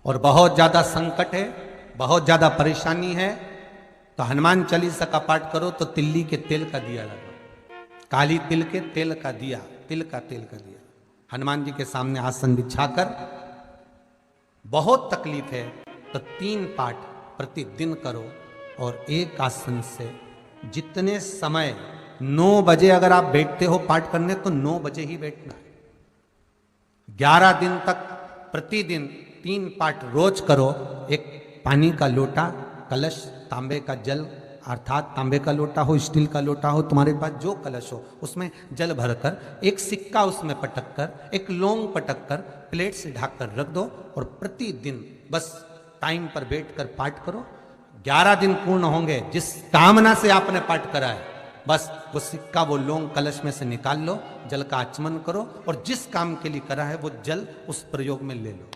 और बहुत ज्यादा संकट है, बहुत ज्यादा परेशानी है, तो हनुमान चालीसा का पाठ करो तो तिल्ली के तेल का दिया लगाओ, काली तिल के तेल का दिया, तिल का तेल का दिया हनुमान जी के सामने आसन बिछाकर। बहुत तकलीफ है तो 3 पाठ प्रतिदिन करो और एक आसन से जितने समय 9 बजे अगर आप बैठते हो पाठ करने तो 9 बजे ही बैठना है। 11 दिन तक प्रतिदिन 3 पाठ रोज करो। एक पानी का लोटा, कलश, तांबे का जल अर्थात तांबे का लोटा हो, स्टील का लोटा हो, तुम्हारे पास जो कलश हो उसमें जल भरकर एक सिक्का उसमें पटक कर, एक लौंग पटक कर प्लेट से ढक कर रख दो और प्रतिदिन बस टाइम पर बैठकर पाठ करो। 11 दिन पूर्ण होंगे, जिस कामना से आपने पाठ करा है बस वो सिक्का, वो लौंग कलश में से निकाल लो, जल का आचमन करो और जिस काम के लिए करा है वो जल उस प्रयोग में ले लो।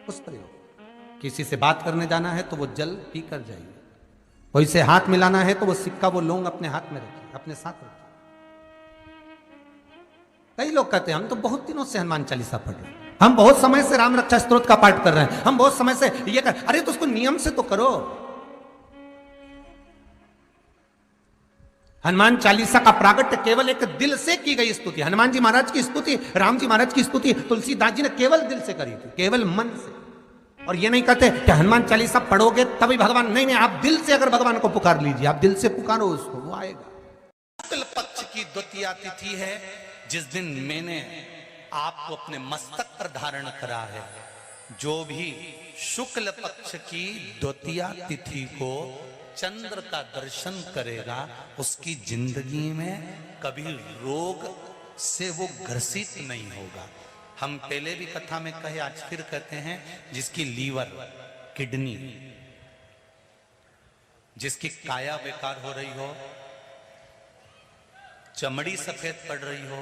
उस प्रयोग, किसी से बात करने जाना है तो वो जल पी कर जाइए, कोई से हाथ मिलाना है तो वो सिक्का, वो लौंग अपने हाथ में रखिए, अपने साथ रखिए। कई लोग कहते हैं हम तो बहुत दिनों से हनुमान चालीसा पढ़ रहे हैं, हम बहुत समय से राम रक्षा स्तोत्र का पाठ कर रहे हैं, हम बहुत समय से ये कर, अरे तो उसको नियम से तो करो। हनुमान चालीसा का प्रागट्य केवल एक दिल से की गई स्तुति, हनुमान जी महाराज की स्तुति, राम जी महाराज की स्तुति तुलसीदास जी ने केवल दिल से करी थी, केवल मन से। और ये नहीं कहते कि हनुमान चालीसा पढ़ोगे तभी भगवान, नहीं, आप दिल से अगर भगवान को पुकार लीजिए, आप दिल से पुकारो उसको, वो आएगा। शुक्ल पक्ष की द्वितीया तिथि है, जिस दिन मैंने आपको अपने मस्तक पर धारण करा है। जो भी शुक्ल पक्ष की द्वितीया तिथि को चंद्र का दर्शन करेगा उसकी जिंदगी में कभी रोग से वो ग्रसित नहीं होगा। हम पहले भी कथा में कहे, आज फिर कहते हैं, जिसकी लीवर, किडनी, जिसकी काया बेकार हो रही हो, चमड़ी सफेद पड़ रही हो,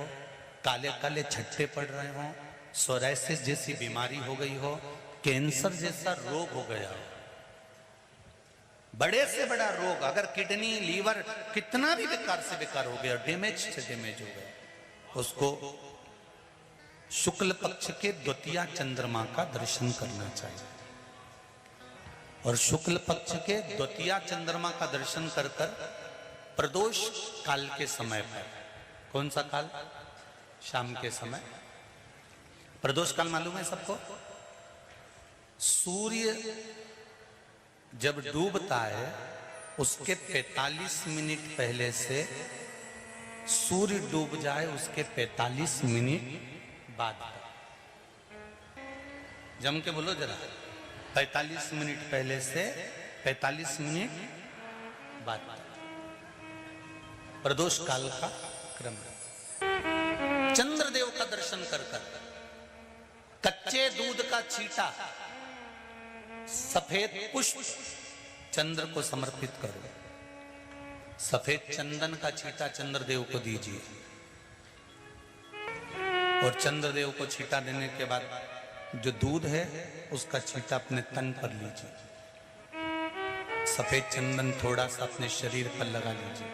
काले काले छट्टे पड़ रहे हो, सोराइसिस जैसी बीमारी हो गई हो, कैंसर जैसा रोग हो गया हो, बड़े से बड़ा रोग, अगर किडनी, लीवर कितना भी बेकार से बेकार हो गया, डैमेज से डैमेज हो गया, उसको शुक्ल पक्ष के द्वितीया चंद्रमा का दर्शन करना चाहिए। और शुक्ल पक्ष के द्वितीया चंद्रमा का दर्शन कर कर प्रदोष काल के समय पर, कौन सा काल? शाम के समय। प्रदोष काल मालूम है सबको? सूर्य जब डूबता है उसके 45 मिनट पहले से सूर्य डूब जाए उसके 45 मिनट बाद। जम के बोलो जरा, 45 मिनट पहले से 45 मिनट बाद प्रदोष काल का क्रम। चंद्रदेव का दर्शन कर कर कच्चे दूध का छींटा, सफेद पुष्प चंद्र को समर्पित करो, सफेद चंदन का छींटा चंद्रदेव को दीजिए और चंद्रदेव को छींटा देने के बाद जो दूध है उसका छींटा अपने तन पर लीजिए, सफेद चंदन थोड़ा सा अपने शरीर पर लगा लीजिए।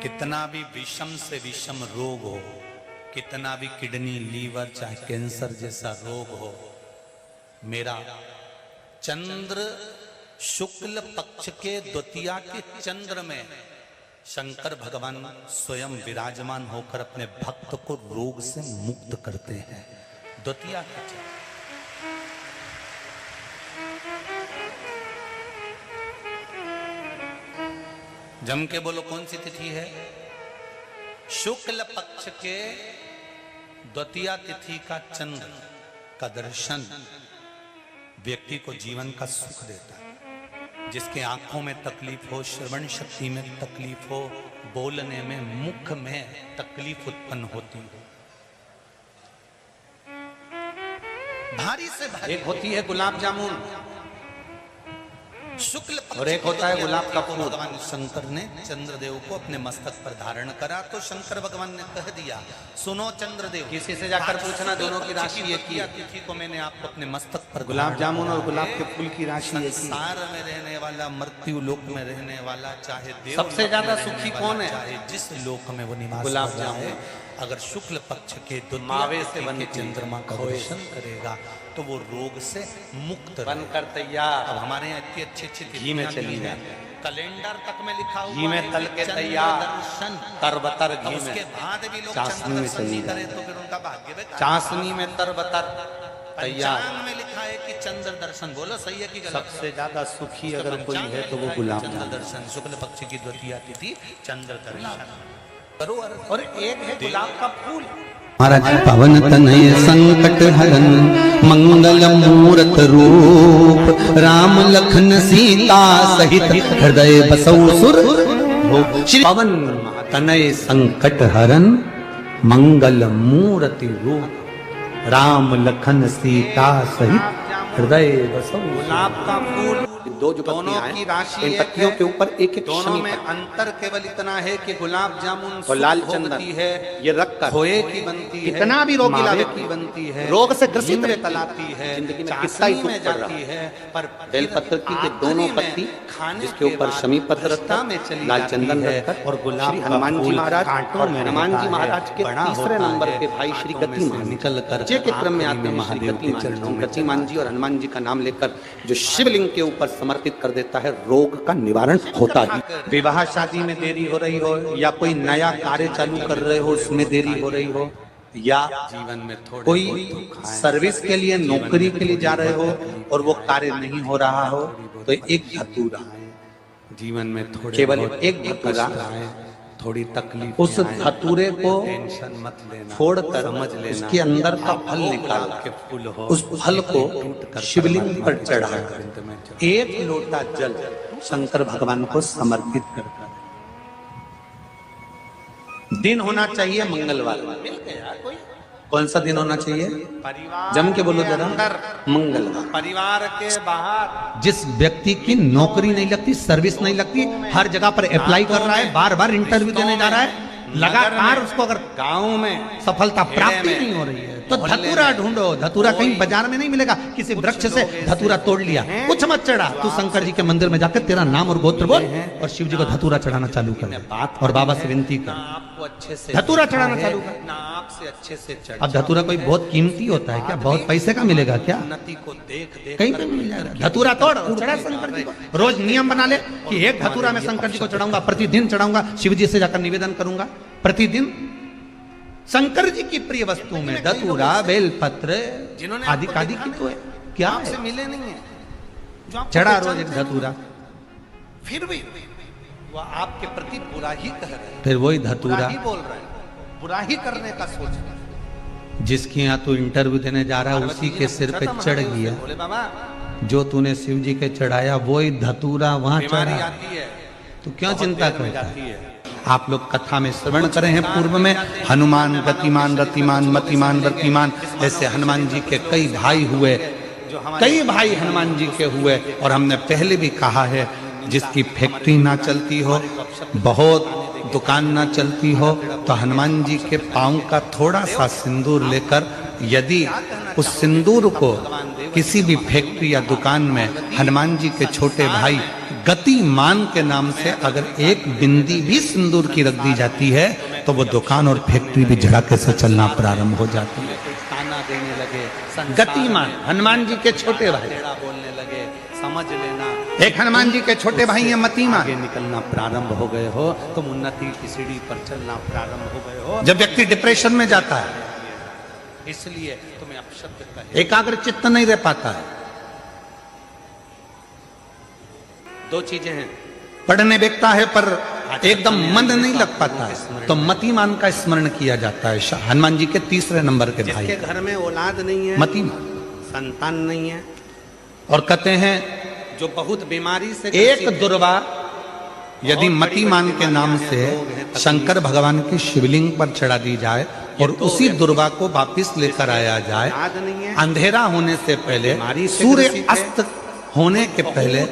कितना भी विषम से विषम रोग हो, कितना भी किडनी, लीवर, चाहे कैंसर जैसा रोग हो, मेरा चंद्र शुक्ल पक्ष के द्वितीया के चंद्र में शंकर भगवान स्वयं विराजमान होकर अपने भक्त को रोग से मुक्त करते हैं। द्वितीया के चंद्र। जम के बोलो कौन सी तिथि है? शुक्ल पक्ष के द्वितीया तिथि का चंद्र का दर्शन व्यक्ति को जीवन का सुख देता है। जिसके आंखों में तकलीफ हो, श्रवण शक्ति में तकलीफ हो, बोलने में, मुख में तकलीफ उत्पन्न होती हो, भारी से भारी। एक होती है गुलाब जामुन शुक्ल और एक होता है गुलाब का फूल। भगवान शंकर ने चंद्रदेव को अपने मस्तक पर धारण करा तो शंकर भगवान ने कह दिया, सुनो चंद्रदेव, किसी से जाकर पूछना दोनों की राशि एक ही। तिथि को मैंने आपको अपने मस्तक पर गुलाब जामुन और गुलाब के फूल की राशि एक ही। संसार में रहने वाला, मृत्यु लोक में रहने वाला, चाहे देव सबसे ज्यादा सुखी कौन है? चाहे जिस लोक में वो निवास, गुलाब जामुन। अगर शुक्ल पक्ष के मावे से बन के चंद्रमा का दर्शन करेगा तो वो रोग से मुक्त बनकर तैयार। अब हमारे यहाँ इतनी अच्छी घी में चली जाए, कैलेंडर तक में लिखा हुआ घी में तल के तैयार, तरबतर घी में। उसके बाद भी लोग चाशनी में चली जाए तो फिर उनका भाग्य, चाशनी में तरबतर तैयार में लिखा है कि चंद्र दर्शन। बोलो सही है कि गलत? सबसे ज्यादा सुखी अगर कोई है तो वो गुलाब चंद्र दर्शन, शुक्ल पक्ष की द्वितीया तिथि चंद्र दर्शन करो। और एक है गुलाब का फूल। महाराज पवन तनय संकट हरन मंगल मूरत रूप राम लखन सीता सहित हृदय बसौ सुर। श्री पवन तनय संकट हरन मंगल मूर्ति रूप राम लखन सीता सहित हृदय बसौ। गुलाब का फूल दो जो पत्तियां हैं, की राशि इन पत्तियों के ऊपर एक एक दोनों में अंतर केवल इतना है कि गुलाब जामुन और लाल चंदन है, ये रख कर खोए की बनती है, कितना भी रोग मावे की बनती है, रोग से ग्रसित में तलाती है, जिंदगी में कितना ही में जाती है। पर बेलपत्र की के दोनों पत्ती जिसके ऊपर शमी पत्र रखता में चली लाल चंदन रखकर और गुलाब श्री हनुमान जी महाराज और हनुमान जी महाराज के तीसरे नंबर पे भाई श्री गतिमान निकल कर जे के क्रम में आते हैं महादेव के चरणों गतिमान जी और हनुमान जी का नाम लेकर जो शिवलिंग के ऊपर समर्पित कर देता है रोग का निवारण होता है। विवाह शादी में देरी हो रही हो या कोई नया कार्य चालू कर रहे हो उसमें देरी हो रही हो या जीवन में कोई सर्विस के लिए नौकरी के लिए जा रहे हो और वो कार्य नहीं हो रहा हो तो एक धतूरा जीवन में थोड़े केवल एक धतूरा थोड़ी तकलीफ उस धतूरे को टेंशन मत लेना, फोड़कर समझ लेना, उसके अंदर का फल निकाल के फूल हो उस फल को शिवलिंग पर चढ़ाकर एक लोटा जल शंकर भगवान को समर्पित कर दिन होना चाहिए मंगलवार। कौन सा दिन होना चाहिए? जम के बोलो जरा, मंगलवार। परिवार के बाहर जिस व्यक्ति की नौकरी नहीं लगती, सर्विस नहीं लगती, हर जगह पर अप्लाई कर रहा है, बार बार इंटरव्यू देने जा रहा है, लगातार उसको अगर गांव में सफलता प्राप्ति नहीं हो रही है तो धतूरा ढूंढो। धतूरा कहीं बाजार में नहीं मिलेगा, किसी वृक्ष से धतूरा तोड़ लिया, कुछ मत चढ़ा, तू शंकर जी के मंदिर में जाकर तेरा नाम और गोत्र बोल और शिव जी को धतूरा चढ़ाना चालू कर और बाबा से विनती कर आपको अच्छे से धतूरा चढ़ाना चालू कर। ना आपसे अच्छे से चढ़। अब धतूरा कोई बहुत कीमती होता है क्या? बहुत पैसे का मिलेगा क्या? उन्नति को देख देख कहीं पे मिल जाएगा। धतूरा तोड़ चढ़ा शंकर जी को। रोज नियम बना ले कि एक धतूरा मैं शंकर जी को चढ़ाऊंगा, प्रतिदिन चढ़ाऊंगा, शिव जी से जाकर निवेदन करूंगा प्रतिदिन। शंकर जी की प्रिय वस्तु में धतूरा बेलपत्र आदि आदि की तो है क्या आपसे मिले नहीं है, चढ़ा रोज एक धतूरा, फिर भी वो आपके प्रति बुरा ही कह रहे हैं, फिर वही धतूरा बुरा ही बोल रहे हैं, बुरा ही करने का सोच रहे हैं। जिसके यहाँ तू इंटरव्यू देने जा रहा है उसी के सिर पे चढ़ गया। बोले बाबा जो तूने शिव जी के चढ़ाया वही धतूरा वहां बीमारी चढ़ा, आती है तो क्या चिंता करता जाती है? है। आप लोग कथा में श्रवण करे हैं पूर्व में हनुमान गतिमान रतिमान मतिमान रतिमान, ऐसे हनुमान जी के कई भाई हुए, कई भाई हनुमान जी के हुए। और हमने पहले भी कहा है जिसकी फैक्ट्री ना चलती हो, बहुत दुकान ना चलती हो, तो हनुमान जी के पांव का थोड़ा सा सिंदूर लेकर यदि उस सिंदूर को किसी भी फैक्ट्री या दुकान में हनुमान जी के छोटे भाई गतिमान के नाम से अगर एक बिंदी भी सिंदूर की रख दी जाती है तो वो दुकान और फैक्ट्री भी झड़के से चलना प्रारंभ हो जाती है। ताना देने लगे, गतिमान हनुमान जी के छोटे भाई बोलने लगे, समझ लेना एक हनुमान जी के छोटे भाई है मतीमान। आगे निकलना प्रारंभ हो गए हो, तुम उन्नति की सीढ़ी पर चलना प्रारंभ हो गए हो। जब व्यक्ति डिप्रेशन में जाता है इसलिए तुम्हें अपशब्द कहे, एकाग्र चित्त नहीं रह पाता है, दो चीजें हैं, पढ़ने बैठता है पर एकदम मन नहीं लग पाता है, तो मतीमान का स्मरण किया जाता है। हनुमान जी के तीसरे नंबर के भाई जिसके घर में औलाद नहीं है, मतीमान संतान नहीं है, और कहते हैं जो बहुत बीमारी से एक दुर्वा यदि मतीमान के नाम से शंकर भगवान की शिवलिंग पर चढ़ा दी जाए और उसी दुर्वा को वापिस लेकर आया जाए, अंधेरा होने से पहले, सूर्य अस्त होने के पहले,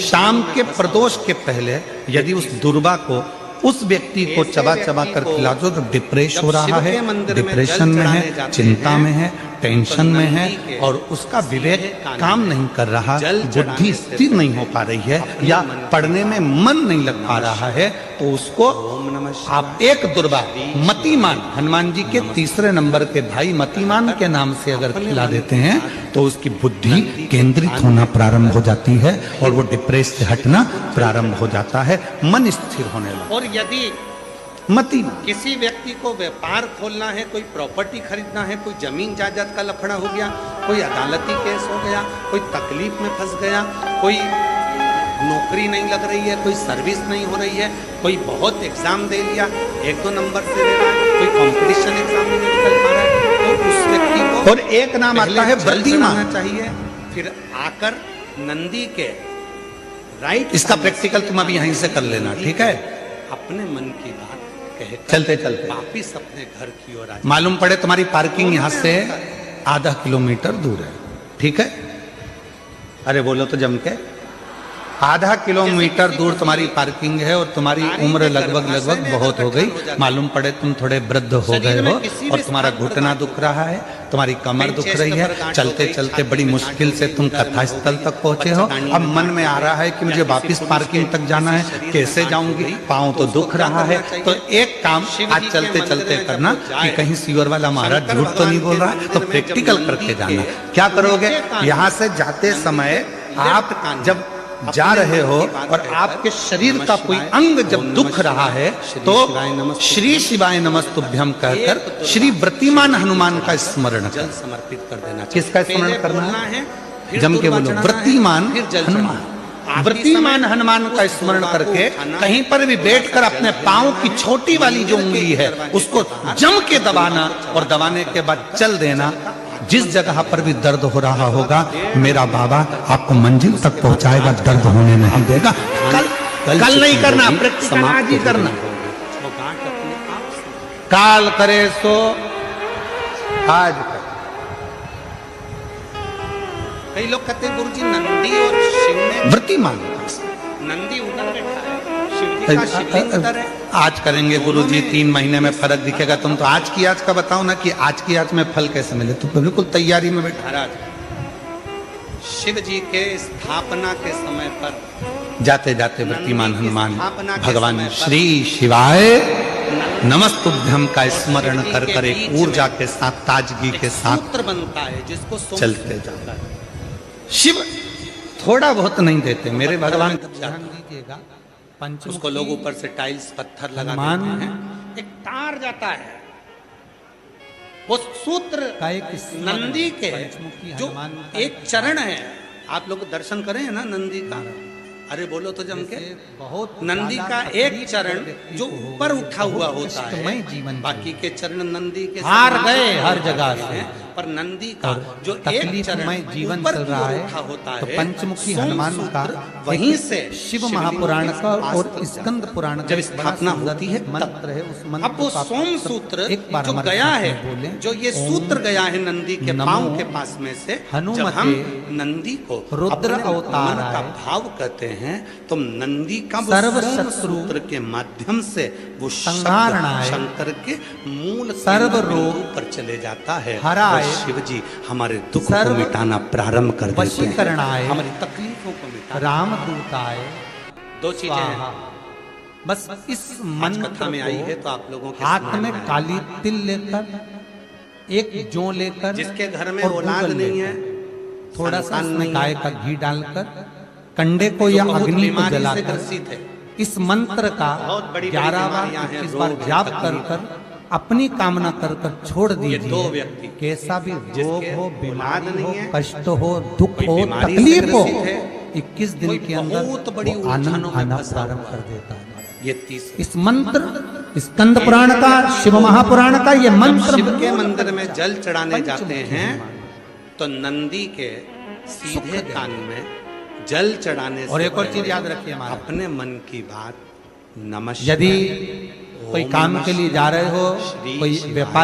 शाम के प्रदोष के पहले यदि उस दुर्वा को उस व्यक्ति को चबा चबा कर खिला दो तो डिप्रेस हो रहा है, डिप्रेशन में है, चिंता में है, टेंशन में है और उसका विवेक काम नहीं कर रहा, बुद्धि स्थिर नहीं हो पा रही है या पढ़ने में मन नहीं लग पा रहा है, तो उसको आप एक दुर्बा मतिमान, हनुमान जी के तीसरे नंबर के भाई मतिमान के नाम से अगर खिला देते हैं तो उसकी बुद्धि केंद्रित होना प्रारंभ हो जाती है और वो डिप्रेस से हटना प्रारंभ हो जाता है, मन स्थिर होने लगता है। और यदि मति किसी व्यक्ति को व्यापार खोलना है, कोई प्रॉपर्टी खरीदना है, कोई जमीन जायदाद का लफड़ा हो गया, कोई अदालती केस हो गया, कोई तकलीफ में फंस गया, कोई नौकरी नहीं लग रही है, कोई सर्विस नहीं हो रही है, कोई बहुत एग्जाम दे लिया, 1-2 नंबर से दे रहा है, कोई कंपटीशन एग्जाम में नहीं निकल पा रहा है, तो उस व्यक्ति को और एक नाम आता है बद्रीमान चाहिए, फिर आकर नंदी के राइट। इसका प्रैक्टिकल तुम अभी यहीं से कर लेना, ठीक है? अपने मन की बात कह चलते चलते वापिस अपने घर की ओर आ। मालूम पड़े तुम्हारी पार्किंग यहाँ से आधा किलोमीटर दूर है, ठीक है? अरे बोलो तो जम के, आधा किलोमीटर दूर तुम्हारी पार्किंग है और तुम्हारी उम्र लगभग बहुत हो गई, मालूम पड़े तुम थोड़े वृद्ध हो गए हो और तुम्हारा घुटना दुख रहा है, तुम्हारी कमर दुख रही है, चलते चलते बड़ी मुश्किल से तुम कथा स्थल तक पहुंचे हो। अब मन में आ रहा है कि मुझे वापस पार्किंग तक जाना है, कैसे जाऊंगी, पाँव तो दुख रहा है। तो एक काम आज चलते चलते करना कि कहीं सीवर वाला महाराज झूठ तो नहीं बोल रहा, तो प्रैक्टिकल करके जाना। क्या करोगे, यहाँ से जाते समय आप जब जा रहे हो और आपके शरीर का कोई अंग जब दुख रहा है तो श्री शिवाय नमस्तुभ्यम कहकर श्री व्रतिमान हनुमान का स्मरण जल समर्पित कर देना। किसका स्मरण करना है? जम के बोलो, व्रतिमान हनुमान। व्रतिमान हनुमान का स्मरण करके कहीं पर भी बैठकर अपने पांव की छोटी वाली जो उंगली है उसको जम के दबाना और दबाने के बाद चल देना। जिस जगह पर भी दर्द हो रहा होगा मेरा बाबा आपको मंजिल तक पहुंचाएगा, दर्द होने नहीं देगा। कल नहीं करना, प्रैक्टिकल आज ही करना। काल करे सो आज कर। कई लोग कहते हैं गुरुजी नंदी और शिव में व्रतिमान, नंदी उधर बैठा है, शिव जी का शिवलिंग उधर है। आज करेंगे गुरुजी, 3 महीने में फर्क दिखेगा। तुम तो आज की आज का बताओ ना कि आज की आज में फल कैसे मिले। तुम बिल्कुल तैयारी में बैठा। महाराज शिव जी के स्थापना के समय पर जाते जाते व्रतिमान हनुमान भगवान श्री शिवाय नमस्तुभ्यम का स्मरण कर कर एक ऊर्जा के साथ, ताजगी के साथ सूत्र बनता है जिसको चलते जाता है। शिव थोड़ा बहुत नहीं देते मेरे भगवान। ध्यान दीजिएगा, उसको लोग ऊपर से टाइल्स पत्थर लगा देते हैं, एक तार जाता है। वो सूत्र का एक नंदी के जो एक चरण है, आप लोग दर्शन करें ना नंदी का, अरे बोलो तो जम के, बहुत नंदी का एक चरण जो ऊपर उठा हुआ होता है, जीवन बाकी के चरण नंदी के हार गए हर जगह से, पर नंदी का जो एक तकलीफ चरण में जीवन ऊपर चल रहा की ओर है उठा होता तो है, पंचमुखी हनुमान का वहीं से शिव महापुराण का और स्कंद पुराण का जब स्थापना होती है मंत्र है, उस मंत्र अब वो को आप सोम सूत्र एक बार जो हमारे गया साथ है, में बोलें। जो ये सूत्र गया है नंदी के नमो पांव के पास में से, जब हनुमते हम नंदी को रुद्र अपने अवतार मन का आए। भाव कहते हैं तो नंदी का वो सर्व सोम शत्रु सूत्र के माध्यम से वो संहारणाय शंकर के मूल सर्व केंद्र रोग बिंदु पर चले जाता है हराए। और शिव जी हमारे दुख को सर्व मिटाना प्रारंभ कर देते हैं, वशीकरणाय। हमारी तकलीफों को मिटाना। रामदूताय 2 चीजें स्वाहा। हैं, बस इस आज मंत्र कथा में आई है को तो आप लोगों के हाथ स्मरण में में काली तिल लेकर, एक जौ लेकर, जिसके घर में और औलाद गूगल नहीं लेकर, है, थोड़ा सा संतान उसमें नहीं गाय है, का घी डालकर कंडे को जो या बहुत अग्नि को बीमारी से जलाकर ग्रसित है, इस मंत्र का बहुत बड़ी 11 बार बीमारियां हैं, 21 बार रोग हैं, जाप कर तकलीफ कर अपनी कामना कर कर छोड़ ये दीजिए। 2 व्यक्ति कैसा भी जिसके रोग हो, औलाद बीमारी हो, नहीं है, कष्ट हो, दुख कोई हो, बीमारी से तकलीफ हो, ग्रसित है, 21 दिन कोई के अंदर बहुत बड़ी वो आनंद उलझनों में आना फंसा प्रारंभ हुआ कर है। देता है। ये 30 इस मंत्र स्कंद पुराण का, शिव महापुराण का ये मंत्र शिव के मंदिर में जल चढ़ाने जाते हैं तो नंदी के सीधे कान में जल चढ़ाने से और एक और पहले चीज याद रखिए हमारा, अपने मन की बात नमः यदि शिवाय, कोई ओम काम नमः के लिए जा रहे हो, श्री कोई शिवाय। व्यापार